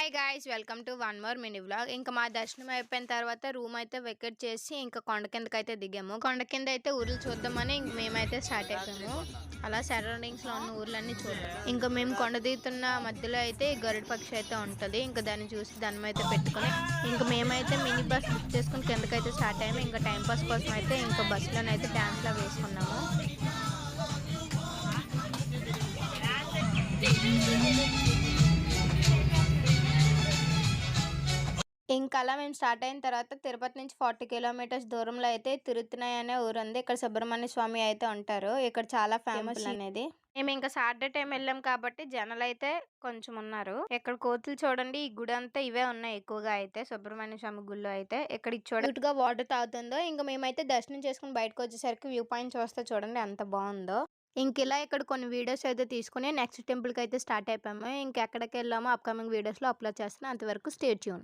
Hi guys welcome to one more mini vlog. ఇంకా మా దర్శనం అయిపోయిన తర్వాత రూమ్ అయితే వెకేట్ చేసి ఇంకా కొండ కిందకైతే దిగాము. కొండ కింద అయితే ఊర్లు చూద్దామని ఇంక మేమైతే స్టార్ట్ అయిపోయాము. అలా సరౌండింగ్స్ లో ఉన్న ఊర్లన్నీ చూద్దాం. ఇంకా మేము కొండ దిగుతున్న మధ్యలో అయితే గరుడ పక్షి అయితే ఉంటది. ఇంకా దాన్ని చూసి దండం అయితే పెట్టుకుని ఇంకా మేమైతే మినీ బస్ బుక్ చేసుకుని కిందకైతే స్టార్ట్ అయ్యాము. ఇంకా టైం పాస్ కోసం అయితే ఇంకా బస్సులోనైతే డాన్స్ లా వేసుకున్నాము. ఇంకా అలా మేము స్టార్ట్ అయిన తర్వాత తిరుపతి నుంచి 40 కిలోమీటర్స్ దూరంలో అయితే తిరుత్తణి అనే ఊరు ఉంది. ఇక్కడ సుబ్రహ్మణ్య స్వామి అయితే ఉంటారు. ఇక్కడ చాలా ఫేమస్ అనేది. మేము ఇంకా సాటర్డే టైం వెళ్ళాం కాబట్టి జనాలు అయితే కొంచెం ఉన్నారు. ఇక్కడ కోతులు చూడండి, ఈ గుడి అంతా ఇవే ఉన్నాయి ఎక్కువగా అయితే. సుబ్రహ్మణ్య స్వామి గుడిలో అయితే ఇక్కడ క్యూట్ గా వాటర్ తాగుతుందో. ఇంకా మేమైతే దర్శనం చేసుకుని బయటకు వచ్చేసరికి వ్యూ పాయింట్ చూస్తే చూడండి ఎంత బాగుందో. ఇంక ఇలా ఇక్కడ కొన్ని వీడియోస్ అయితే తీసుకుని నెక్స్ట్ టెంపుల్ కి అయితే స్టార్ట్ అయిపోయాము. ఇంకెక్కడికి వెళ్ళామో అప్కమింగ్ వీడియోస్ లో అప్లోడ్ చేస్తాను. అంతవరకు స్టే ట్యూన్.